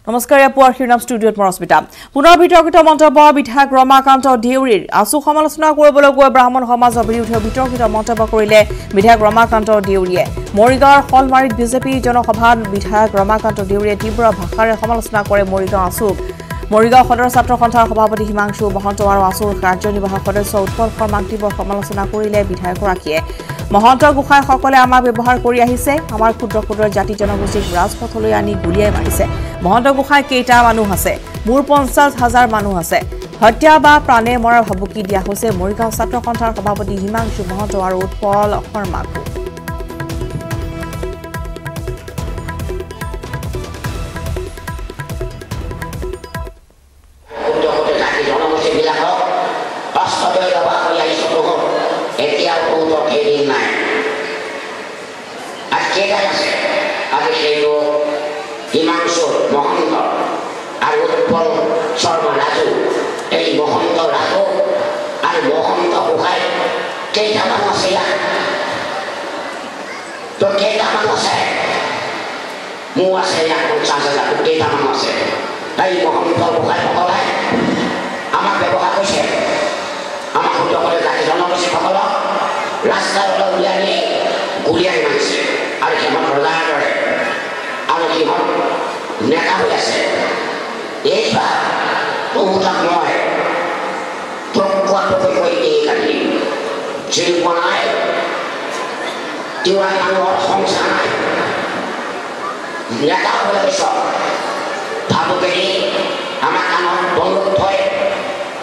নমস্কাৰ পুৱাৰ শিৰনাম ষ্টুডিঅ'ত মৰস্মিতা পুনৰ বিতৰ্কিত মন্তব্য বিধায়ক ৰমাকান্ত দেউৰীৰ আছু সমালোচনা কৰিবলৈ গৈ ব্ৰাহ্মণ সমাজৰ বিৰুদ্ধে বিতৰ্কিত মন্তব্য কৰিলে বিধায়ক ৰমাকান্ত দেউৰীয়ে মৰিগাঁৱৰ হলমাৰীত বিজেপি জনসভাত বিধায়ক ৰমাকান্ত দেউৰীয়ে তীব্ৰ ভাষাৰে সমালোচনা কৰে মৰিগাঁও আছুক মৰিগাঁও সদৰ ছাত্ৰ সন্থাৰ সভাপতি হিমাংশু মহন্ত আৰু আছুৰ কাৰ্যনিৰ্বাহক সদস্য উৎপল শৰ্মাক তীব্ৰ সমালোচনা কৰিলে বিধায়কগৰাকীয়ে মহন্ত গোসাই সকলে আমাক ব্যৱহাৰ কৰি আহিছে আমাৰ ক্ষুদ্ৰ ক্ষুদ্ৰ জাতি জনগোষ্ঠীক ৰাজপথলৈ আনি গুলিয়াই মাৰিছে মহন্ত গোসাই কেইটা মানুহ আছে মোৰ 50,000 মানুহ আছে হত্যা বা প্ৰাণে মৰাৰ ভাবুকি দিয়া হৈছে মৰিগাঁও ছাত্ৰ সন্থাৰ সভাপতি হিমাংশু মহন্ত আৰু উৎপল শৰ্মাক হিমাংশু মহন্ত আৰু উৎপল শৰ্মা ৰাজু এই মহন্ত ৰাজু আৰু মহন্ত গোসাই কেইটামান আছে তো কেইটামান আছে মোৰ আছে 50,000 কেইটামান আছে এই মহন্ত গোসাই সকলে আমাক ব্যৱহাৰ কৰিছে আমাৰ সকলে জাতি জনগোষ্ঠী সকলক ৰাস্তালৈ উলিয়াই নি গুলিয়াই মাৰিছে আৰু সিহঁত ৰজাৰ দৰে আৰু সিহঁত নেতা হৈ আছে এইবাৰ তহঁতক মই তোক কোৱাটোকে কৈ এই কালি শিল্প নাই তিৱা মানুহৰ সংসাৰ নাই নেতা হ'বলৈ পিছত ভাবুকে আমাৰ কাণত বন্দুক থৈ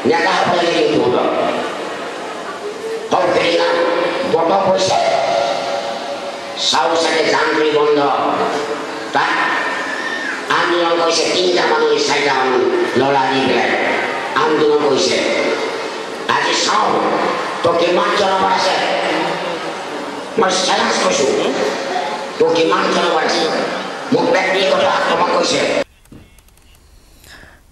নেতা হ'বলৈ লাগিল তহঁতক সৰুকেইদিন বতৰ হৈছে চাউ চাগে যান্ত্ৰিক বন্ধ তাত আন্দোলন কৰিছে 3টা মানুহ 4টা মানুহ ল'ৰা দি পেলাই আন্দোলন কৰিছে আজি চাওঁ তো কিমান জনবল আছে মই চেলেঞ্জ কৰিছোঁ তো কিমান জনবল আছে মোক ব্যক্তিগত আক্ৰমণ কৰিছে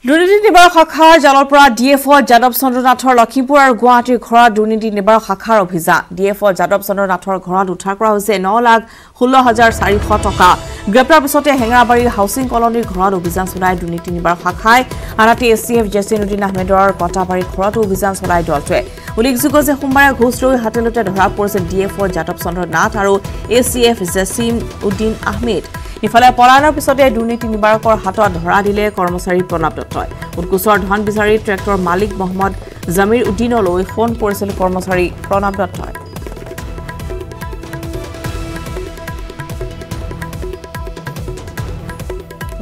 দুৰ্নীতি নিবাৰক শাখাৰ জালৰ পৰা ডিএফঅ যাদৱ চন্দ্ৰনাথৰ লখিমপুৰ আৰু গুৱাহাটীৰ ঘৰত দুৰ্নীতি নিবাৰক শাখাৰ অভিযান ডিএফঅ যাদৱ চন্দ্ৰনাথৰ ঘৰত উদ্ধাৰ কৰা হৈছে 9,16,400 টকা গ্ৰেপ্তাৰ পিছতে হেঙৰাবাৰীৰ হাউচিং কলনীৰ ঘৰত অভিযান চলাই দুৰ্নীতি নিবাৰক শাখাই আনহাতে এছিএফ জেচিনুদ্দিন আহমেদৰ কটাবাৰীৰ ঘৰতো অভিযান চলাই দলটোৱে উল্লেখযোগ্য যে সোমবাৰে ঘোষ লৈ হাতেলতে ধৰা পৰিছে ডিএফঅ যাদৱ চন্দ্ৰনাথ আৰু এছিএফ জেচিম উদ্দিন আহমেদ ইফালে পলায়নৰ পিছতে দুৰ্নীতি নিবাৰকৰ হাতত ধৰা দিলে কৰ্মচাৰী প্ৰণৱ দত্তই উৎকুচৰ ধন বিচাৰি ট্ৰেক্টৰ মালিক মহম্মদ জামিৰ উদ্দিনলৈ ফোন কৰিছিল কৰ্মচাৰী প্ৰণৱ দত্তই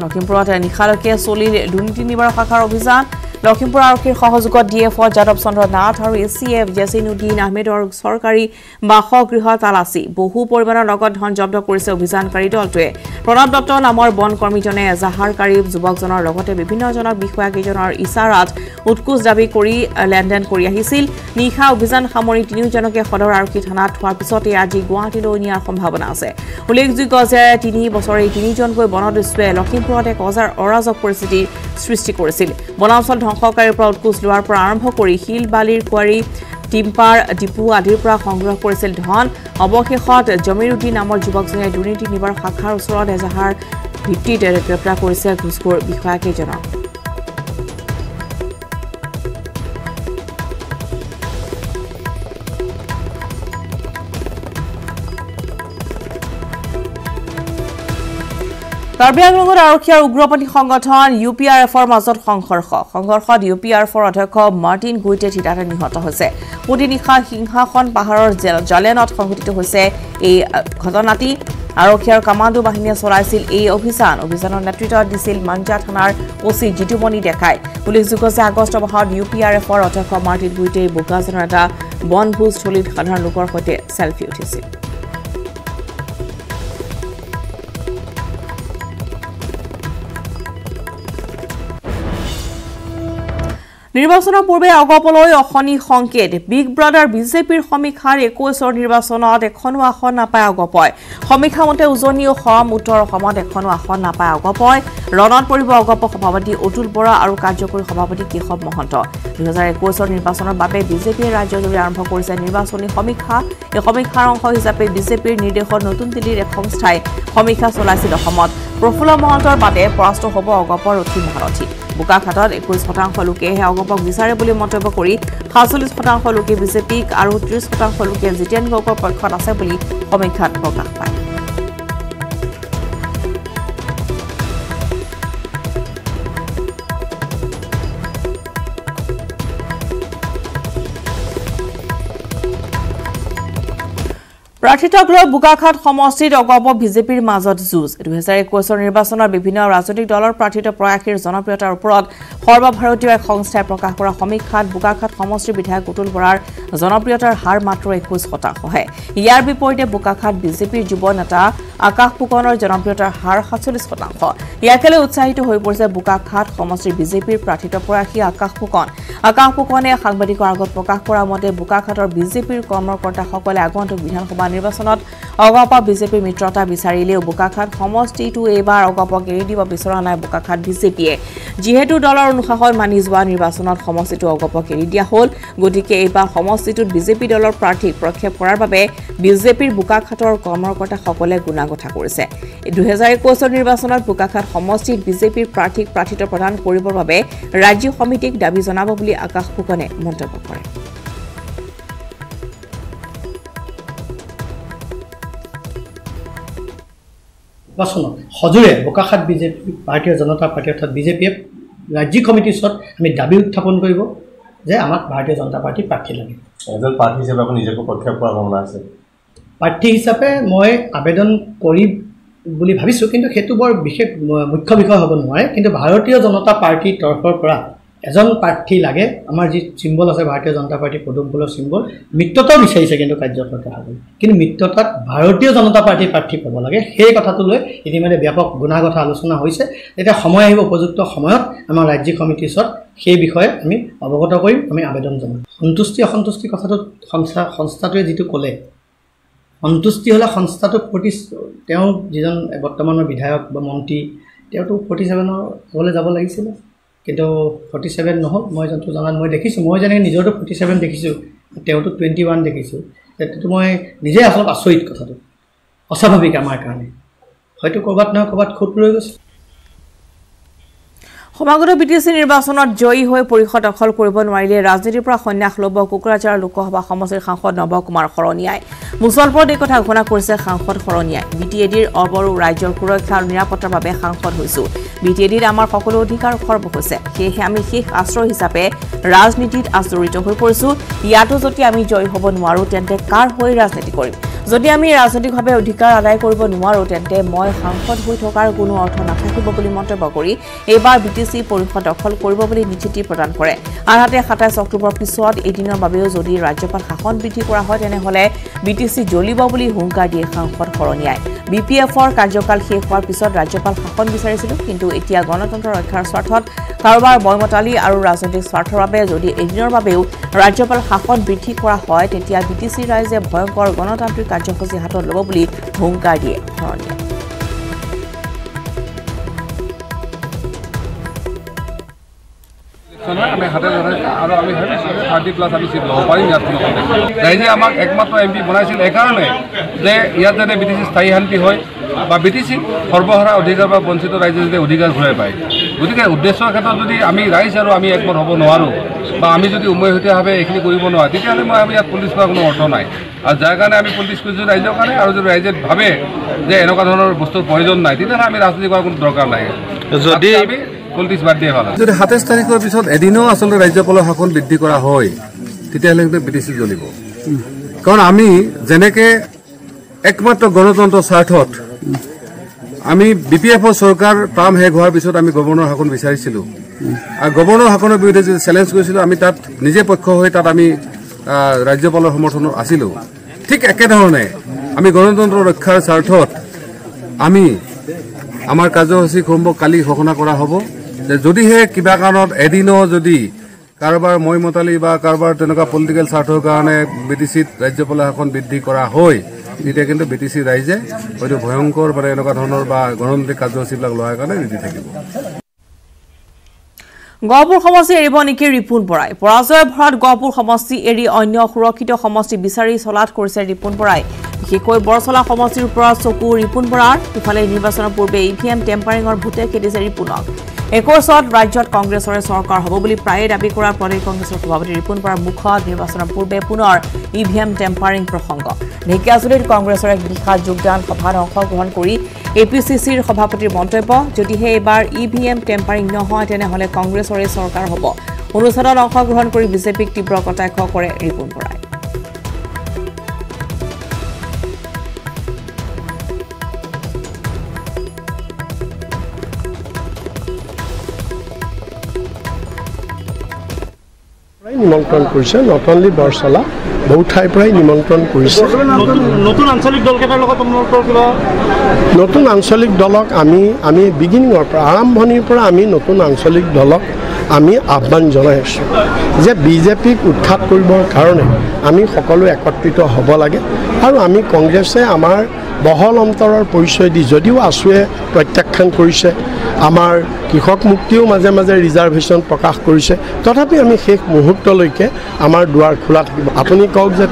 লখিমপুৰত নিশালৈকে চলিল দুৰ্নীতি নিবাৰক শাখাৰ অভিযান লখিমপুৰ আৰক্ষীৰ সহযোগত ডিএফঅ যাদৱ চন্দ্ৰনাথ আৰু এছিএফ জেচিনুদ্দিন আহমেদৰ চৰকাৰী বাসগৃহ তালাচী বহু পৰিমাণৰ নগদ ধন জব্দ কৰিছে অভিযানকাৰী দলটোৱে প্ৰণৱ দত্ত নামৰ বন কৰ্মীজনে এজাহাৰকাৰী যুৱকজনৰ লগতে বিভিন্নজনক বিষয়াকেইজনৰ ইছাৰাত উৎকুচ দাবী কৰি লেনদেন কৰি আহিছিল নিশা অভিযান সামৰি তিনিওজনকে সদৰ আৰক্ষী থানাত থোৱাৰ পিছতে আজি গুৱাহাটীলৈ নিয়াৰ সম্ভাৱনা আছে উল্লেখযোগ্য যে 3 বছৰে তিনিজনকৈ বনদস্যুৱে লখিমপুৰত এক অৰাজক পৰিস্থিতিৰ সৃষ্টি কৰিছিল বনাঞ্চল ধ্বংসকাৰীৰ পৰা উৎকুচ লোৱাৰ পৰা আৰম্ভ কৰি শিল বালিৰ কুৱাৰী টিম্পাৰ ডিপু আদিৰ পৰা সংগ্ৰহ কৰিছিল ধন অৱশেষত জমিৰুদ্দিন নামৰ যুৱকজনে দুৰ্নীতি নিবাৰক শাখাৰ ওচৰত এজাহাৰ ভিত্তিত গ্ৰেপ্তাৰ কৰিছে ঘুষখোৰ বিষয়াকেইজনক কাৰ্বি আংলঙত আৰক্ষী আৰু উগ্ৰপন্থী সংগঠন ইউপিআৰএফৰ মাজত সংঘৰ্ষত ইউপিআৰএফৰ অধ্যক্ষ মাৰ্টিন গুইটে থিতাতে নিহত হৈছে পুদিনিশা সিংহাসন পাহাৰৰ জালেনত সংঘটিত হৈছে এই ঘটনাটি আৰক্ষী আৰু কামাণ্ডো বাহিনীয়ে চলাইছিল এই অভিযানৰ নেতৃত্ব দিছিল মাঞ্জা থানাৰ ওসি জিতুমণি দেখাই উল্লেখযোগ্য যে আগষ্ট মাহত ইউপিআৰএফৰ অধ্যক্ষ মাৰ্টিন গুইটে বোকাজনৰ এটা বনভোজস্থলীত সাধাৰণ লোকৰ সৈতে সেলফি উঠিছিল নিৰ্বাচনৰ পূৰ্বে অগপলৈ অশনি সংকেত বিগ ব্ৰাদাৰ বিজেপিৰ সমীক্ষাৰ 21ৰ নিৰ্বাচনত এখনো আসন নাপায় অগপয় সমীক্ষা মতে উজনি অসম উত্তৰ অসমত এখনো আসন নাপায় অগপয় ৰণত পৰিব অগপ সভাপতি অতুল বৰা আৰু কাৰ্যকৰী সভাপতি কেশৱ মহন্ত 2021ৰ নিৰ্বাচনৰ বাবে বিজেপিয়ে ৰাজ্যজুৰি আৰম্ভ কৰিছে নিৰ্বাচনী সমীক্ষা এই সমীক্ষাৰ অংশ হিচাপে বিজেপিৰ নিৰ্দেশত নতুন দিল্লীৰ এক সংস্থাই সমীক্ষা চলাইছিল অসমত প্ৰফুল্ল মহন্তৰ বাদে পৰাস্ত হ'ব অগপৰ অতি মহাৰথী বোকাখাটত 21% লোকেহে অগপক বিচাৰে বুলি মন্তব্য কৰি 47% লোকে বিজেপিক আৰু 30% লোকে জিতেন গগৈৰ পক্ষত আছে বুলি সমীক্ষাত প্ৰকাশ পায় প্ৰাৰ্থিতাক লৈ বোকাখাট সমষ্টিত অগপ বিজেপিৰ মাজত যুঁজ 2021ৰ নিৰ্বাচনৰ বিভিন্ন ৰাজনৈতিক দলৰ প্ৰাৰ্থিত প্ৰয়াসীৰ জনপ্ৰিয়তাৰ ওপৰত সৰ্বভাৰতীয় এক সংস্থাই প্ৰকাশ কৰা সমীক্ষাত বোকাখাট সমষ্টিৰ বিধায়ক অতুল বৰাৰ জনপ্ৰিয়তাৰ হাৰ মাত্ৰ 21%হে ইয়াৰ বিপৰীতে বোকাখাট বিজেপিৰ যুৱ নেতা আকাশ ফুকনৰ জনপ্ৰিয়তাৰ হাৰ 47% ইয়াকে লৈ উৎসাহিত হৈ পৰিছে বোকাখাট সমষ্টিৰ বিজেপিৰ প্ৰাৰ্থিত প্ৰয়াসী আকাশ ফুকনে সাংবাদিকৰ আগত প্ৰকাশ কৰা মতে বোকাখাটৰ বিজেপিৰ কৰ্মকৰ্তাসকলে আগন্তুক বিধানসভা নিৰ্বাচনত অগপ বিজেপিৰ মিত্ৰতা বিচাৰিলেও বোকাখাট সমষ্টিটো এইবাৰ অগপক এৰি দিব বিচৰা নাই বোকাখাট বিজেপিয়ে যিহেতু দলৰ অনুশাসন মানি যোৱা নিৰ্বাচনত সমষ্টিটো অগপক এৰি দিয়া হ'ল গতিকে এইবাৰ সমষ্টিটোত বিজেপি দলৰ প্ৰাৰ্থীক প্ৰক্ষেপ কৰাৰ বাবে বিজেপিৰ বোকাখাটৰ কৰ্মকৰ্তাসকলে গুণাগঠা কৰিছে 2021ৰ নিৰ্বাচনত বোকাখাট সমষ্টিত বিজেপিৰ প্ৰাৰ্থীক প্ৰাৰ্থিত প্ৰদান কৰিবৰ বাবে ৰাজ্য সমিতিক দাবী জনাব বুলি আকাশ ফুকনে মন্তব্য কৰে সজোৰে বোকাখাট বিজেপি ভাৰতীয় জনতা পাৰ্টি অৰ্থাৎ বিজেপিয়ে ৰাজ্যিক সমিতিৰ ওচৰত আমি দাবী উত্থাপন কৰিব যে আমাক ভাৰতীয় জনতা পাৰ্টি প্ৰাৰ্থী লাগে এজন প্ৰাৰ্থী হিচাপে আপুনি নিজকে প্ৰক্ষেপ কৰাৰ ভাৱনা আছে প্ৰাৰ্থী হিচাপে মই আবেদন কৰি বুলি ভাবিছোঁ কিন্তু সেইটো বৰ বিশেষ মুখ্য বিষয় হ'ব নোৱাৰে কিন্তু ভাৰতীয় জনতা পাৰ্টিৰ তৰফৰ পৰা এজন প্ৰাৰ্থী লাগে আমাৰ যি চিম্বল আছে ভাৰতীয় জনতা পাৰ্টিৰ পদুম ফুলৰ চিম্বল মিত্ৰতাও বিচাৰিছে কিন্তু কাৰ্যকৰ্তা হ'ল কিন্তু মিত্ৰতাত ভাৰতীয় জনতা পাৰ্টিৰ প্ৰাৰ্থী পাব লাগে সেই কথাটো লৈ ইতিমধ্যে ব্যাপক গুণাগত আলোচনা হৈছে এতিয়া সময় আহিব উপযুক্ত সময়ত আমাৰ ৰাজ্যিক সমিতিৰ ওচৰত সেই বিষয়ে আমি অৱগত কৰিম আমি আবেদন জনাম সন্তুষ্টি অসন্তুষ্টি কথাটো সংস্থাটোৱে যিটো ক'লে সন্তুষ্টি হ'লে সংস্থাটোৰ প্ৰতি তেওঁ যিজন বৰ্তমানৰ বিধায়ক বা মন্ত্ৰী তেওঁতো 47ৰ হ'বলৈ যাব লাগিছিলে কিন্তু 47 নহ'ল মই যোনটো জনাত মই দেখিছোঁ মই যেনেকৈ নিজৰটো 47 দেখিছোঁ তেওঁতো 21 দেখিছোঁ সেইটো মই নিজে আচলতে আচৰিত কথাটো অস্বাভাৱিক আমাৰ কাৰণে হয়তো ক'ৰবাত নহয় ক'ৰবাত খুঁত ৰৈ গৈছে সমাগত বিটিসি নিৰ্বাচনত জয়ী হৈ পৰিষদ দখল কৰিব নোৱাৰিলে ৰাজনীতিৰ পৰা সন্যাস ল'ব কোকৰাঝাৰ লোকসভা সমষ্টিৰ সাংসদ নৱ কুমাৰ শৰণীয়াই মুছলপুৰত এই কথা ঘোষণা কৰিছে সাংসদ শৰণীয়াই বিটিএডিৰ অবৰু ৰাজ্যৰ সুৰক্ষা আৰু নিৰাপত্তাৰ বাবে সাংসদ হৈছো বিটিএডিৰ আমাৰ সকলো অধিকাৰ খৰ্ব হৈছে সেয়েহে আমি শেষ আশ্ৰয় হিচাপে ৰাজনীতিত আচৰিত হৈ পৰিছো ইয়াতো যদি আমি জয়ী হ'ব নোৱাৰো তেন্তে কাৰ হৈ ৰাজনীতি কৰিম যদি আমি ৰাজনৈতিকভাৱে অধিকাৰ আদায় কৰিব নোৱাৰো তেন্তে মই সাংসদ হৈ থকাৰ কোনো অৰ্থ নাথাকিব বুলি মন্তব্য কৰি এইবাৰ বিটিসি পৰিষদ দখল কৰিব বুলি নিশ্চিতি প্ৰদান কৰে আনহাতে 27 অক্টোবৰ পিছত এদিনৰ বাবেও যদি ৰাজ্যপাল শাসন বৃদ্ধি কৰা হয় তেনেহলে বিটিসি জ্বলিব বুলি হুংকাৰ দিয়ে সাংসদ শৰণীয়াই বিপিএফৰ কাৰ্যকাল শেষ হোৱাৰ পিছত ৰাজ্যপাল শাসন বিচাৰিছিল কিন্তু এতিয়া গণতন্ত্ৰ ৰক্ষাৰ স্বাৰ্থত কাৰোবাৰ বয়মতালি আৰু ৰাজনৈতিক স্বাৰ্থৰ বাবে যদি এদিনৰ বাবেও ৰাজ্যপাল শাসন বৃদ্ধি কৰা হয় তেতিয়া বিটিসি ৰাইজে ভয়ংকৰ গণতান্ত্ৰিক কাৰ্যসূচী হাতত ল'ব বুলি হুংকাৰ দিয়ে শৰণীয়াই আমি হাতে আৰু আমি 30+ আমি চিট ল'ব পাৰিম ইয়াত ৰাইজে আমাক একমাত্ৰ এমপি বনাইছিল এইকাৰণে যে ইয়াত যাতে বিটিসি স্থায়ী শান্তি হয় বা বিটিসি সৰ্বহাৰা অধিকাৰ বা বঞ্চিত ৰাইজে যাতে অধিকাৰ ঘূৰাই পায় গতিকে উদ্দেশ্যৰ ক্ষেত্ৰত যদি আমি ৰাইজ আৰু আমি একমত হ'ব নোৱাৰোঁ বা আমি যদি উমৈহতীয়াভাৱে এইখিনি কৰিব নোৱাৰোঁ তেতিয়াহ'লে আমি ইয়াত পলিটিক্স কৰাৰ কোনো অৰ্থ নাই আৰু যাৰ কাৰণে আমি পলিটিক্স কৰিছোঁ ৰাইজৰ কাৰণে আৰু যদি ৰাইজে ভাবে যে এনেকুৱা ধৰণৰ বস্তুৰ প্ৰয়োজন নাই তেতিয়াহ'লে আমি ৰাজনীতি কৰাৰ কোনো দৰকাৰ নাই যদি আমি পলিটিক্স বাদ দিয়ে ভাল যদি 27 তাৰিখৰ পিছত এদিনো আচলতে ৰাজ্যপালৰ শাসন বৃদ্ধি কৰা হয় তেতিয়াহ'লে কিন্তু বিটিসি জ্বলিব কাৰণ আমি যেনেকৈ একমাত্ৰ গণতন্ত্ৰৰ স্বাৰ্থত আমি বিপিএফৰ চৰকাৰ টাৰ্ম শেষ হোৱাৰ পিছত আমি গভৰ্ণৰ শাসন বিচাৰিছিলোঁ আৰু গভৰ্ণৰ শাসনৰ বিৰুদ্ধে যদি চেলেঞ্জ কৰিছিলোঁ আমি তাত নিজে পক্ষ হৈ তাত আমি ৰাজ্যপালৰ সমৰ্থনত আছিলোঁ ঠিক একেধৰণে আমি গণতন্ত্ৰ ৰক্ষাৰ স্বাৰ্থত আমি আমাৰ কাৰ্যসূচী কালি ঘোষণা কৰা হ'ব যে যদিহে কিবা কাৰণত এদিনো যদি কাৰোবাৰ মই মতালি বা কাৰোবাৰ তেনেকুৱা পলিটিকেল স্বাৰ্থৰ কাৰণে BTCত ৰাজ্যপালৰ শাসন বৃদ্ধি কৰা হয় তেতিয়া কিন্তু BTC ৰাইজে হয়তো ভয়ংকৰ মানে এনেকুৱা ধৰণৰ বা গণতান্ত্ৰিক কাৰ্যসূচীবিলাক লোৱাৰ কাৰণে নীতি থাকিব গহপুৰ সমষ্টি এৰিব নেকি ৰিপুন বৰাই পৰাজয় ভৰাত গহপুৰ সমষ্টি এৰি অন্য সুৰক্ষিত সমষ্টি বিচাৰি চলাত কৰিছে ৰিপুন বৰাই বিশেষকৈ বৰচলা সমষ্টিৰ ওপৰত চকু ৰিপুন বৰাৰ ইফালে নিৰ্বাচনৰ পূৰ্বে EVM টেম্পাৰিঙৰ ভূতে খেদিছে ৰিপুনক 21ত ৰাজ্যত কংগ্ৰেছৰে চৰকাৰ হ'ব বুলি প্ৰায়ে দাবী কৰাৰ প্ৰদেশ কংগ্ৰেছৰ সভাপতি ৰিপুন বৰাৰ মুখত নিৰ্বাচনৰ পূৰ্বে পুনৰ EVM টেম্পাৰিং প্ৰসংগ ঢেকিয়াজুলিত কংগ্ৰেছৰ এক বিশাল যোগদান সভাত অংশগ্ৰহণ কৰি APCCৰ সভাপতিৰ মন্তব্য যদিহে এবাৰ EVM টেম্পাৰিং নহয় তেনেহলে কংগ্ৰেছৰে চৰকাৰ হ'ব অনুষ্ঠানত অংশগ্ৰহণ কৰি বিজেপিক তীব্ৰ কটাক্ষ কৰে ৰিপুন বৰাই নিমন্ত্ৰণ কৰিছে নট অনলি বৰচলা বহু ঠাইৰ পৰাই নিমন্ত্ৰণ কৰিছে নতুন আঞ্চলিক দলকেইটাৰ লগত আপোনালোকৰ কিবা নতুন আঞ্চলিক দলক আমি বিগিনিঙৰ পৰা আৰম্ভণিৰ পৰা আমি নতুন আঞ্চলিক দলক আমি আহ্বান জনাই আছোঁ যে বিজেপিক উৎখাত কৰিবৰ কাৰণে আমি সকলো একত্ৰিত হ'ব লাগে আৰু আমি কংগ্ৰেছে আমাৰ বহল অন্তৰৰ পৰিচয় দি যদিও আছুৱে প্ৰত্যাখ্যান কৰিছে আমাৰ কৃষক মুক্তিও মাজে মাজে ৰিজাৰ্ভেশ্যন প্ৰকাশ কৰিছে তথাপি আমি শেষ মুহূৰ্তলৈকে আমাৰ দুৱাৰ খোলা থাকিব আপুনি কওক যে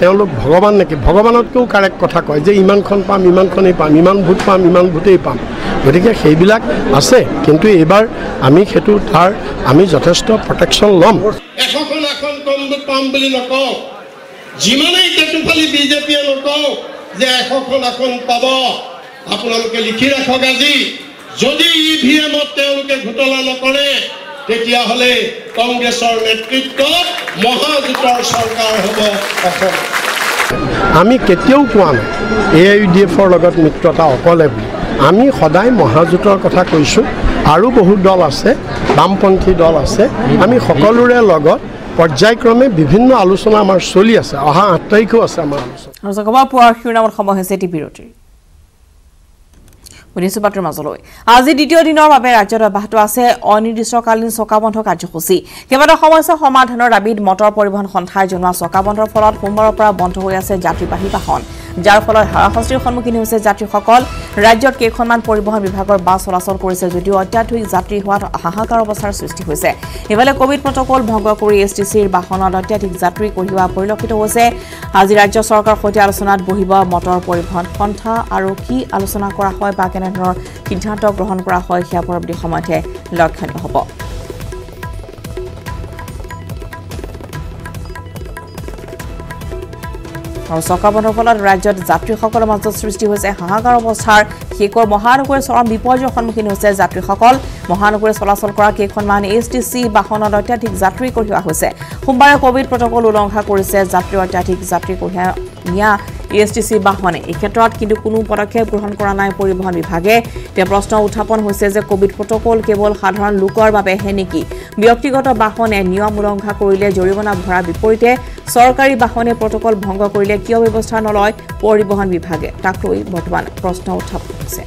তেওঁলোক ভগৱান নেকি ভগৱানতকৈও কাৰেক্ট কথা কয় যে ইমানখন পাম ইমানখনেই পাম ইমান ভোট পাম ইমান ভোটেই পাম গতিকে সেইবিলাক আছে কিন্তু এইবাৰ আমি সেইটো আমি যথেষ্ট প্ৰটেকশ্যন ল'ম এখন কম ভোট পাম বুলি নকওঁ যিমানেই তেতুফালি বিজেপিয়ে নকওঁ যে এখন পাব আপোনালোকে লিখি ৰাখক আজি যদি EVMত তেওঁলোকে ঘোটলা নকৰে তেতিয়াহ'লে কংগ্ৰেছৰ নেতৃত্বত মহাজোঁটৰ চৰকাৰ হ'ব অসম আমি কেতিয়াও কোৱা নাই AIUDFৰ লগত মিত্ৰতা অকলে বুলি আমি সদায় মহাজোঁটৰ কথা কৈছোঁ আৰু বহুত দল আছে বামপন্থী দল আছে আমি সকলোৰে লগত পৰ্যায়ক্ৰমে বিভিন্ন আলোচনা আমাৰ চলি আছে অহা 8 তাৰিখেও আছে আমাৰ আলোচনা খবৰ পোৱাৰ শিৰোনামৰ সময় হৈছে টিভিৰটিৰ মুনিচিপালিটিৰ মাজলৈ আজি দ্বিতীয় দিনৰ বাবে ৰাজ্যত অব্যাহত আছে অনিৰ্দিষ্টকালীন চকাবন্ধ কাৰ্যসূচী কেইবাটাও সমস্যা সমাধানৰ দাবীত মটৰ পৰিবহণ সন্থাই জনোৱা চকাবন্ধৰ ফলত সোমবাৰৰ পৰা বন্ধ হৈ আছে যাত্ৰীবাহী বাহন যাৰ ফলত হাৰাশাস্তিৰ সন্মুখীন হৈছে যাত্ৰীসকল ৰাজ্যত কেইখনমান পৰিবহণ বিভাগৰ বাছ চলাচল কৰিছে যদিও অত্যাধিক যাত্ৰী হোৱাত হাহাকাৰ অৱস্থাৰ সৃষ্টি হৈছে ইফালে কোভিড প্ৰটকল ভংগ কৰি STCৰ বাহনত অত্যাধিক যাত্ৰী কঢ়িওৱা পৰিলক্ষিত হৈছে আজি ৰাজ্য চৰকাৰৰ সৈতে আলোচনাত বহিব মটৰ পৰিবহণ সন্থা আৰু কি আলোচনা কৰা হয় বা কেনেধৰণৰ সিদ্ধান্ত গ্ৰহণ কৰা হয় সেয়া পৰৱৰ্তী সময়তে লক্ষণীয় হ'ব আৰু চকাবন্ধৰ ফলত ৰাজ্যত যাত্ৰীসকলৰ মাজত সৃষ্টি হৈছে হাহাকাৰ অৱস্থাৰ শেষৰ মহানগৰীৰ চৰম বিপৰ্যয়ৰ সন্মুখীন হৈছে যাত্ৰীসকল মহানগৰীত চলাচল কৰা কেইখনমান STC বাহনত অত্যাধিক যাত্ৰী কঢ়িওৱা হৈছে সোমবাৰে কোভিড প্ৰটকল উলংঘা কৰিছে যাত্ৰী অত্যাধিক যাত্ৰী কঢ়িয়াই নিয়া STC বাহনে এই ক্ষেত্ৰত কিন্তু কোনো পদক্ষেপ গ্ৰহণ কৰা নাই পৰিবহণ বিভাগে এতিয়া প্ৰশ্ন উত্থাপন হৈছে যে কোভিড প্ৰটকল কেৱল সাধাৰণ লোকৰ বাবেহে নেকি ব্যক্তিগত বাহনে নিয়ম উলংঘা কৰিলে জৰিমনা ভৰাৰ বিপৰীতে চৰকাৰী বাহনে প্ৰটকল ভংগ কৰিলে কিয় ব্যৱস্থা নলয় পৰিবহণ বিভাগে তাক লৈ বৰ্তমান প্ৰশ্ন উত্থাপন হৈছে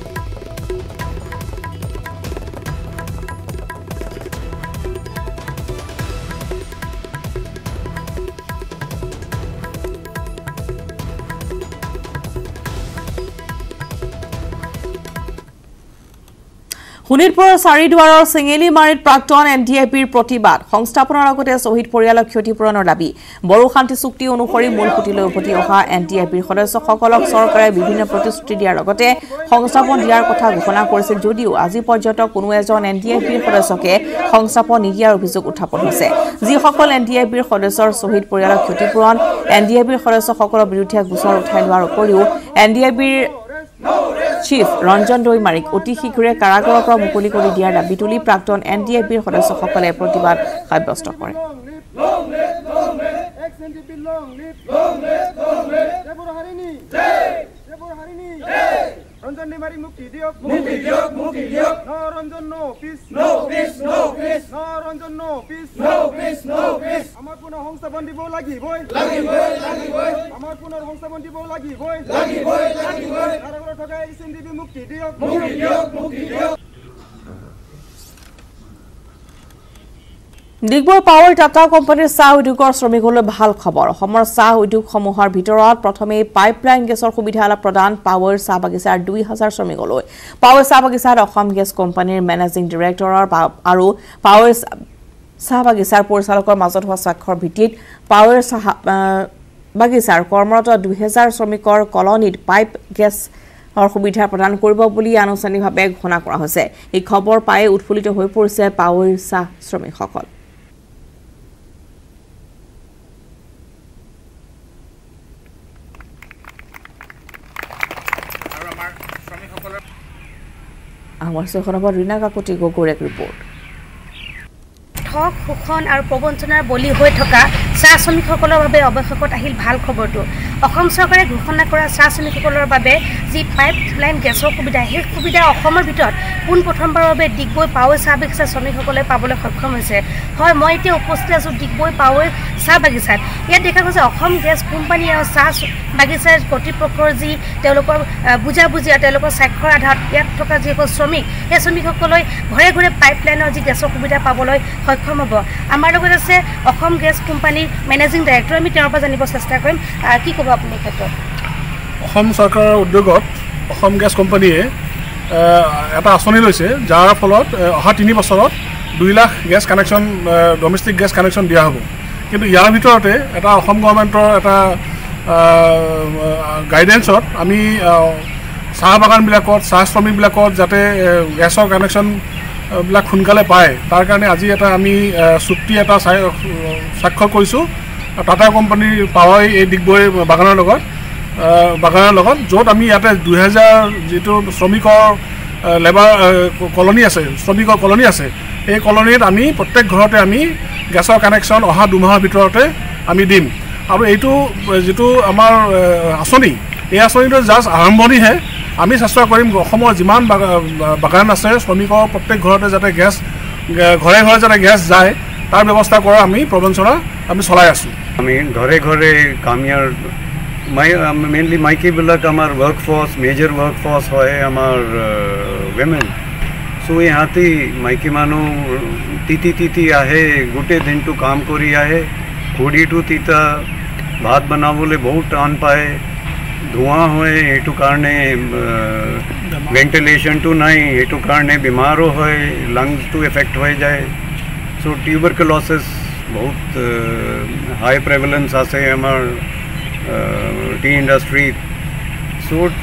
শোণিতপুৰৰ চাৰিদুৱাৰৰ চেঙেলিমাৰীত প্ৰাক্তন NDAPৰ প্ৰতিবাদ সংস্থাপনৰ আগতে শ্বহীদ পৰিয়ালৰ ক্ষতিপূৰণৰ দাবী বড়ো শান্তি চুক্তি অনুসৰি মূল খুঁটিলৈ উভতি অহা NDAPৰ সদস্যসকলক চৰকাৰে বিভিন্ন প্ৰতিশ্ৰুতি দিয়াৰ লগতে সংস্থাপন দিয়াৰ কথা ঘোষণা কৰিছিল যদিও আজি পৰ্যন্ত কোনো এজন NDAPৰ সদস্যকে সংস্থাপন নিদিয়াৰ অভিযোগ উত্থাপন হৈছে যিসকল NDAPৰ সদস্যৰ শ্বহীদ পৰিয়ালৰ ক্ষতিপূৰণ NDAPৰ সদস্যসকলৰ বিৰুদ্ধে গোচৰ উঠাই লোৱাৰ উপৰিও NDAPৰ চিফ ৰঞ্জন দৈমাৰীক অতি শীঘ্ৰে কাৰাগাৰৰ পৰা মুকলি কৰি দিয়াৰ দাবী তুলি প্ৰাক্তন NDAPৰ সদস্যসকলে প্ৰতিবাদ সাব্যস্ত কৰে Ranjan Dimari Mukti Diok, Mukti Diok, Mukti Diok. No Ranjan no peace, no peace, no peace. No Ranjan no peace, no peace, no peace. Amar puno hongsa bandi bo lagi boy, lagi boy, lagi boy. Amar puno hongsa bandi bo lagi boy, lagi boy, lagi boy. Karagora thoka SNDP Mukti Diok, Mukti Diok, Mukti Diok. Digboi power Tata কোম্পানীৰ চাহ উদ্যোগৰ শ্ৰমিকলৈ ভাল খবৰ অসমৰ চাহ উদ্যোগসমূহৰ ভিতৰত প্ৰথমে পাইপলাইন গেছৰ সুবিধা প্ৰদান পাৱাৰ চাহ বাগিচাৰ 2000 শ্ৰমিকলৈ পাৱাৰ চাহ বাগিচাৰ অসম গেছ কোম্পানীৰ মেনেজিং ডিৰেক্টৰৰ আৰু পাৱাৰ চাহ বাগিচাৰ পৰিচালকৰ মাজত হোৱা স্বাক্ষৰ ভিত্তিত পাৱাৰ চাহ বাগিচাৰ কৰ্মৰত 2000 শ্ৰমিকৰ কলনীত পাইপ গেছ সুবিধা প্ৰদান কৰিব বুলি আনুষ্ঠানিকভাৱে ঘোষণা কৰা হৈছে এই খবৰ পাই উৎফুল্লিত হৈ পৰিছে পাৱাৰ চাহ শ্ৰমিকসকল আমাৰ সহনবৰ ৰীনা কাকতি গগৈৰ এক ৰিপৰ্ট ঠগ শোষণ আৰু প্ৰবঞ্চনাৰ বলি হৈ থকা চাহ শ্ৰমিকসকলৰ বাবে অৱশেষত আহিল ভাল খবৰটো অসম চৰকাৰে ঘোষণা কৰা চাহ শ্ৰমিকসকলৰ বাবে যি পাইপলাইন গেছৰ সুবিধা সেই সুবিধা অসমৰ ভিতৰত পোনপ্ৰথমবাৰৰ বাবে ডিগবৈ পাৱাৰ চাহ বাগিচাৰ শ্ৰমিকসকলে পাবলৈ সক্ষম হৈছে হয় মই এতিয়া উপস্থিত আছোঁ ডিগবৈ পাৱাৰ চাহ বাগিচাত ইয়াত দেখা গৈছে অসম গেছ কোম্পানী আৰু চাহ বাগিচাৰ কৰ্তৃপক্ষৰ যি তেওঁলোকৰ বুজাবুজি আৰু তেওঁলোকৰ স্বাক্ষৰ আধাৰত ইয়াত থকা যিসকল শ্ৰমিক সেই শ্ৰমিকসকলে ঘৰে ঘৰে পাইপলাইনৰ যি গেছৰ সুবিধা পাবলৈ সক্ষম হ'ব আমাৰ লগত আছে অসম গেছ কোম্পানীৰ মেনেজিং ডাইৰেক্টৰ আমি তেওঁৰ পৰা জানিব চেষ্টা কৰিম কি ক'ব আপুনি ক্ষেত্ৰত অসম চৰকাৰৰ উদ্যোগত অসম গেছ কোম্পানীয়ে এটা আঁচনি লৈছে যাৰ ফলত অহা 3 বছৰত 2 lakh gas connection domestic gas connection দিয়া হ'ব কিন্তু ইয়াৰ ভিতৰতে এটা অসম গভৰ্ণমেণ্টৰ এটা গাইডেন্সত আমি চাহ বাগানবিলাকত চাহ শ্ৰমিকবিলাকত যাতে গেছৰ কানেকশ্যন বিলাক সোনকালে পায় তাৰ কাৰণে আজি এটা আমি চুক্তি এটা স্বাক্ষৰ কৰিছোঁ টাটা কোম্পানীৰ পাৱাৰ এই ডিগবৈ বাগানৰ লগত য'ত আমি ইয়াতে 2000 যিটো শ্ৰমিকৰ লেবাৰ কলনী আছে শ্ৰমিকৰ কলনী আছে এই কলনীত আমি প্ৰত্যেক ঘৰতে আমি গেছৰ কানেকশ্যন অহা 2 মাহৰ ভিতৰতে আমি দিম আৰু এইটো যিটো আমাৰ আঁচনি এই আঁচনিটো জাষ্ট আৰম্ভণিহে আমি চেষ্টা কৰিম অসমৰ যিমান বাগান আছে শ্ৰমিকৰ প্ৰত্যেক ঘৰতে যাতে গেছ ঘৰে ঘৰে যাতে গেছ যায় তাৰ ব্যৱস্থা কৰা আমি প্ৰবঞ্চনা আমি চলাই আছোঁ আমি ঘৰে ঘৰে কামিয়াৰ মেইনলি মাইকীবিলাক আমাৰ ৱৰ্কফৰ্চ মেজৰ ৱৰ্কফৰ্চ হয় আমাৰ উইমেন চ' ইহঁতি মাইকী মানুহ তিতি আহে গোটেই দিনটো কাম কৰি আহে খুৰীটো তিতা ভাত বনাবলৈ বহুত টান পায় ধোঁৱা হয় এইটো কাৰণে ভেণ্টিলেশ্যনটো নাই এইটো কাৰণে বেমাৰো হয় লাংছটো এফেক্ট হৈ যায় চ' টিউবাৰকুল'চিছ বহুত হাই প্ৰেভেলেঞ্চ আছে আমাৰ টি ইণ্ডাষ্ট্ৰীত চ'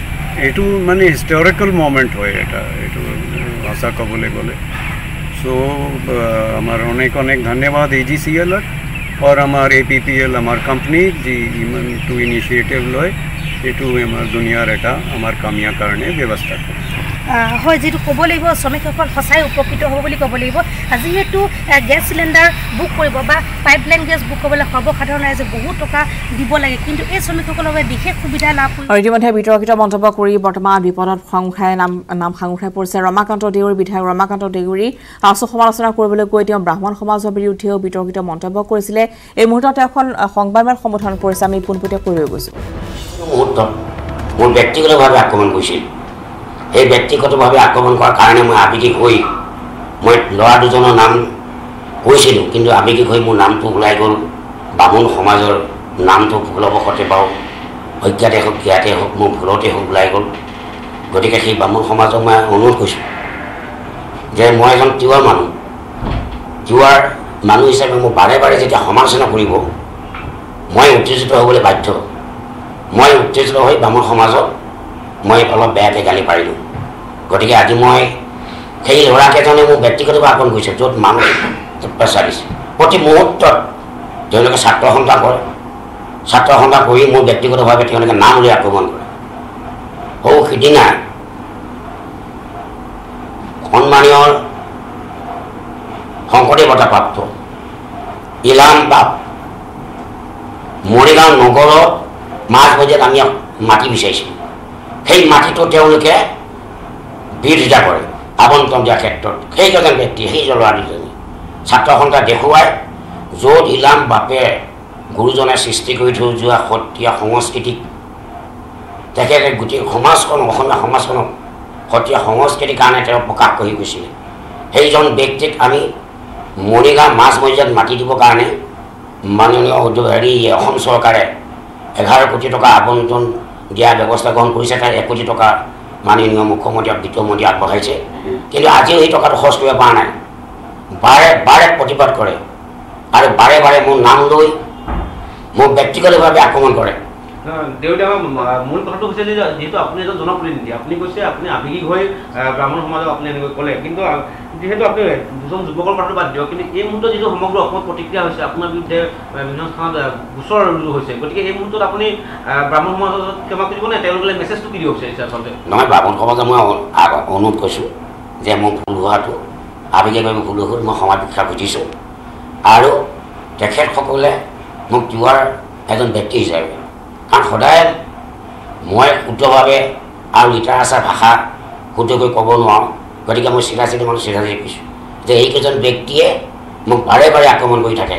এইটো মানে হিষ্টৰিকেল মমেণ্ট হয় এইটো ভাষা ক'বলৈ গ'লে চ' আমাৰ অনেক ধন্যবাদ AGCL और हमारे APPL हमारे कंपनी जी इमानटू इनिशिएटिव लय एटू हमार दुनियार एटा हमार कामिया करने व्यवस्था হয় যেটো ক'ব লাগিব শ্ৰমিকসকল সঁচাই উপকৃত হ'ব বুলি ক'ব লাগিব আজি হেতু গ্যাস সিলিন্ডার বুক কৰিব বা পাইপলাইন গ্যাস বুক কৰিবলৈ সৰ্বসাধাৰণ ৰাইজে বহুত টকা দিব লাগে কিন্তু এই শ্ৰমিকসকলৰ বাবে বিশেষ সুবিধা লাভ আৰু ইতিমধ্যে বিতৰ্কিত মন্তব্য কৰি বৰ্তমান বিপদত সংখ্যাই নাম সংখ্যাই পৰিছে ৰমাকান্ত দেউৰী বিধায়ক ৰমাকান্ত দেউৰী আশু সমালোচনা কৰিবলৈ গৈ তেওঁ ব্ৰাহ্মণ সমাজৰ বিৰুদ্ধেও বিতৰ্কিত মন্তব্য কৰিছিলে এই মুহূৰ্তত এখন সংবাদমেল সম্বোধন কৰিছে আমি পোনপটীয়া কৰিব গৈছো মোৰ ব্যক্তিগতভাৱে আক্ৰমণ কৰিছিল এই ব্যক্তিগতভাৱে আক্ৰমণ কৰাৰ কাৰণে মই আবেগিক হৈ মই ল'ৰা দুজনৰ নাম কৈছিলোঁ কিন্তু আবেগিক হৈ মোৰ নামটো ওলাই গ'ল বামুণ সমাজৰ নামটো ভুলবশতে বাৰু অজ্ঞাতে হওক জ্ঞাতে হওক মোৰ ভুলতে হওক ওলাই গ'ল গতিকে সেই বামুণ সমাজক মই অনুৰোধ কৰিছোঁ যে মই এজন তিৱাৰ মানুহ হিচাপে মোক বাৰে বাৰে যেতিয়া সমালোচনা কৰিব মই উত্তেজিত হ'বলৈ বাধ্য মই উত্তেজিত হৈ বামুণ সমাজক মই অলপ বেয়াকৈ গালি পাৰিলোঁ গতিকে আজি মই সেই ল'ৰাকেইজনে মোক ব্যক্তিগতভাৱে আক্ৰমণ কৰিছে য'ত মানুহ প্ৰেছাৰ দিছে প্ৰতি মুহূৰ্তত তেওঁলোকে ছাত্ৰ সন্থা কৰি মোৰ ব্যক্তিগতভাৱে তেওঁলোকে নাম উলিয়াই আক্ৰমণ কৰে সিদিনা সন্মানীয় শংকৰদেৱ বঁটাপ্ৰাপ্ত ইলাম বাপ মৰিগাঁও নগৰত মাছ বজাত আমি মাটি বিচাৰিছিলোঁ সেই মাটিটো তেওঁলোকে বিৰোধিতা কৰে আবণ্টন দিয়াৰ ক্ষেত্ৰত সেইজন ব্যক্তি সেইজন ল'ৰা দুজনী ছাত্ৰ সন্থা দেখুৱাই য'ত ইলাম বাপে গুৰুজনে সৃষ্টি কৰি থৈ যোৱা সত্ৰীয়া সংস্কৃতিক তেখেতে গোটেই সমাজখন অসমীয়া সমাজখনক সত্ৰীয়া সংস্কৃতিৰ কাৰণে তেওঁ প্ৰকাশ কৰি গৈছিলে সেইজন ব্যক্তিক আমি মৰিগাঁও মাছ মজিয়াত মাটি দিবৰ কাৰণে মাননীয় হেৰি অসম চৰকাৰে 11 কোটি টকা আবণ্টন দিয়াৰ ব্যৱস্থা গ্ৰহণ কৰিছে। তাৰ 1 কোটি টকা মাননীয় মুখ্যমন্ত্ৰী বিত্তমন্ত্ৰী আগবঢ়াইছে, কিন্তু আজিও এই টকাটো খৰচ কৰিব পৰা নাই। বাৰে বাৰে প্ৰতিবাদ কৰে আৰু বাৰে বাৰে মোৰ নাম লৈ মোক ব্যক্তিগতভাৱে আক্ৰমণ কৰে। দেউতা মূল কথাটো হৈছে যে যেহেতু আপুনি এজন জনপ্ৰতিনিধি, আপুনি কৈছে আপুনি আৱেগিক হৈ ব্ৰাহ্মণ সমাজক আপুনি এনেকৈ ক'লে, কিন্তু যিহেতু আপুনি দুজন যুৱকৰ কথাটো বাদ দিয়ক, কিন্তু এই মুহূৰ্তত যিটো সমগ্ৰ অসমত প্ৰতিক্ৰিয়া হৈছে, আপোনাৰ বিৰুদ্ধে বিভিন্ন স্থানত গোচৰ ৰুজু হৈছে, গতিকে এই মুহূৰ্তত আপুনি ব্ৰাহ্মণ সমাজত ক্ষমা কৰিব নে তেওঁলোকে মেছেজটো কি দিব বিচাৰিছে আচলতে? নহয়, ব্ৰাহ্মণ সমাজক মই অনুৰোধ কৰিছোঁ যে মোৰ ভুল হোৱাটো আৱেগিকভাৱে ভুল হ'ল, মই সমাজ শিক্ষা বুজিছোঁ আৰু তেখেতসকলে মোক তিৱাৰ এজন ব্যক্তি হিচাপে, কাৰণ সদায় মই শুদ্ধভাৱে আৰু লিটাৰেচাৰ ভাষা শুদ্ধকৈ ক'ব নোৱাৰোঁ, গতিকে মই চিধা মানুহ চিধা কৈছোঁ যে এইকেইজন ব্যক্তিয়ে মোক বাৰে বাৰে আক্ৰমণ কৰি থাকে।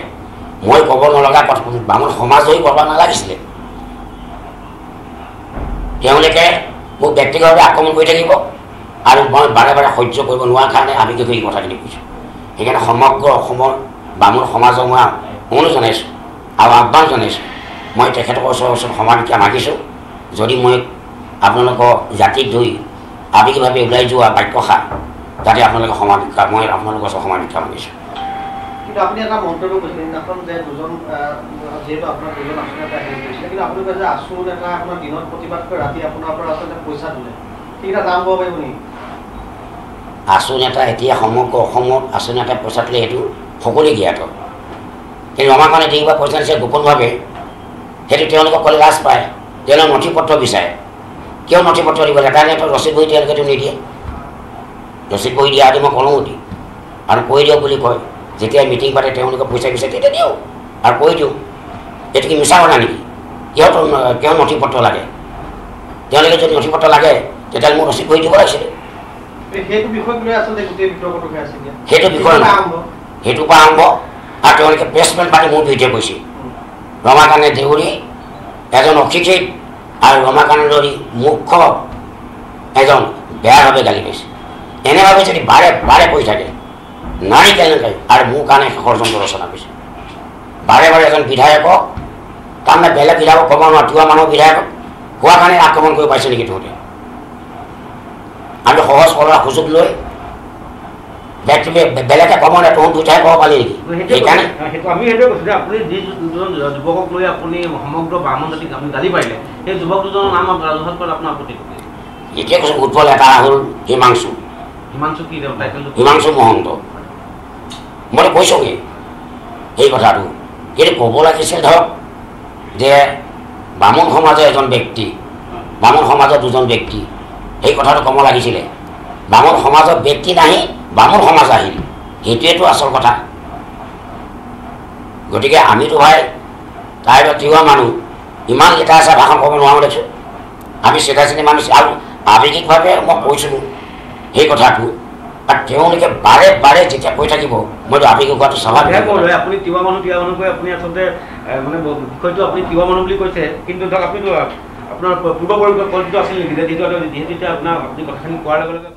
মই ক'ব নলগা কথা ব্ৰাহ্মণ সমাজ হৈ ক'ব নালাগিছিলে, তেওঁলোকে মোক ব্যক্তিগতভাৱে আক্ৰমণ কৰি থাকিব আৰু মই বাৰে বাৰে সহ্য কৰিব নোৱাৰাৰ কাৰণে আৱেগিক এই কথাখিনি কৈছোঁ। সেইকাৰণে সমগ্ৰ অসমৰ ব্ৰাহ্মণ সমাজক মই অনুৰোধ জনাইছোঁ আৰু আহ্বান জনাইছোঁ, মই তেখেতৰ ওচৰত সমাধিকা মাগিছোঁ, যদি মই আপোনালোকৰ জাতিক ধৰি আৱেগিকভাৱে ওলাই যোৱা বাক্যশা যাতে আপোনালোকে সমাধিকা, মই আপোনালোকৰ ওচৰত সমাধিকা মাগিছোঁ। কিন্তু আপুনি এটা মন্তব্য কৰিছিল সেইদিনাখন যে দুজন যিহেতু আপোনাৰ দুজন আচনি এটা হেৰি কৰিছিলে, কিন্তু আপুনি কয় যে আচু এটা আপোনাৰ দিনত প্ৰতিবাদ কৰি ৰাতি আপোনাৰ পৰা আচলতে পইচা তোলে, সেইকেইটা দাম পাব পাৰিব নেকি? আচু নেতা এতিয়া সমগ্ৰ অসমত আচু নেতাই পইচা তোলে, সেইটো সকলোৱে জ্ঞাত, কিন্তু আমাৰ কাৰণে যিবা পইচা দিছে গোপনভাৱে, সেইটো তেওঁলোকক ক'লে লাজ পায়, তেওঁলোকে নথি পত্ৰ বিচাৰে। কিয় নথি পত্ৰ দিব লাগে? এটা নেটত ৰচিদ বহি তেওঁলোকেতো নিদিয়ে, ৰচিদ বহি দিয়া আদি মই কলমো দিওঁ আৰু কৈ দিয়ক বুলি কয়। যেতিয়া মিটিং পাতে তেওঁলোকে পইচা বিচাৰে তেতিয়া দিওঁ আৰু কৈ দিওঁ। এইটো কি মিছা কথা নেকি? কিয় নথি পত্ৰ লাগে? তেওঁলোকে যদি নথি পত্ৰ লাগে তেতিয়াহ'লে মোক ৰচিদ বহি দিব লাগিছিলে। সেইটো বিষয়ক লৈ আচলতে গোটেই বিতৰ্কটো হৈ আছে, সেইটো বিষয় সেইটোৰ পৰা আৰম্ভ। আৰু তেওঁলোকে প্ৰেছমেণ্ট পাতি মোৰ বিৰুদ্ধে কৈছে। ৰমাকান্ত দেউৰী এজন অশিক্ষিত আৰু ৰমাকান্ত দেউৰী মুখ্য এজন বেয়াভাৱে গালি পাইছে। এনেভাৱে যদি বাৰে বাৰে কৈ থাকে নাৰী কেনেকৈ আৰু মোৰ কাৰণে ষড়যন্ত্ৰ ৰচনা কৰিছে। বাৰে বাৰে এজন বিধায়কক তাৰমানে বেলেগ বিধায়কক ক'ব নোৱাৰো, তিৱা মানুহৰ বিধায়কক হোৱাৰ কাৰণে আক্ৰমণ কৰিব পাৰিছে নেকি তহঁতে? আমি সহজ কৰাৰ সুযোগ লৈ বেলেগে ক'ব নে তহঁত দুটাই ক'ব পাৰি নেকি? সেইকাৰণে আমি সেইটোৱে কৈছোঁ যে আপুনি যি দুজন যুৱকক লৈ আপুনি সমগ্ৰ ব্ৰাহ্মণ জাতিক আপুনি গালি পাৰিলে, সেই যুৱক দুজনৰ নাম ৰাজহুৱাত কৰাত আপোনাৰ আপত্তি কৰিছে? এতিয়া কৈছোঁ উৎপল, এটা হ'ল হিমাংশু কি টাইটেলটো? হিমাংশু মহন্ত। মই কৈছোঁগৈ এই কথাটো, কিন্তু ক'ব লাগিছিল ধৰক যে ব্ৰাহ্মণ সমাজৰ এজন ব্যক্তি, ব্ৰাহ্মণ সমাজৰ দুজন ব্যক্তি, সেই কথাটো ক'ব লাগিছিলে। ব্ৰাহ্মণ সমাজৰ ব্যক্তি নাহি ব্ৰাহ্মণ সমাজ আহিল, সেইটোৱেতো আচল কথা। গতিকে আমিতো ভাই তাই তিৱা মানুহ ইমান এটা আছে ভাষণ ক'ব নোৱাৰোঁ দেখিছোঁ। আমি চিধা চিধি মানুহ আৰু আৱেগিকভাৱে মই কৈছিলোঁ সেই কথাটো, আৰু তেওঁলোকে বাৰে বাৰে যেতিয়া কৈ থাকিব মইতো আৱেগিক হোৱাটো স্বাভাৱিক। আপুনি তিৱা মানুহ কৈ আপুনি আচলতে মানে বিষয়টো আপুনি তিৱা মানুহ বুলি কৈছে, কিন্তু ধৰক আপুনিতো আপোনাৰ পূৰ্ব পৰিকল্পিত আছিল নেকি যে যিহেতু এতিয়া আপোনাৰ আপুনি কথাখিনি কোৱাৰ লগে লগে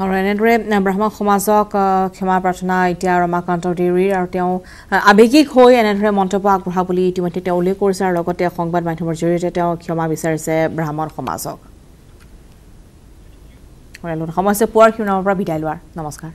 আৰু এনেদৰে ব্ৰাহ্মণ সমাজক ক্ষমা প্ৰাৰ্থনা এতিয়া ৰমাকান্ত দেউৰীৰ, আৰু তেওঁ আৱেগিক হৈ এনেদৰে মন্তব্য আগবঢ়া বুলি ইতিমধ্যে তেওঁ উল্লেখ কৰিছে আৰু লগতে সংবাদ মাধ্যমৰ জৰিয়তে তেওঁ ক্ষমা বিচাৰিছে ব্ৰাহ্মণ সমাজক। সময় হৈছে পুৱাৰ শিৰোনামৰ পৰা বিদায় লোৱাৰ। নমস্কাৰ।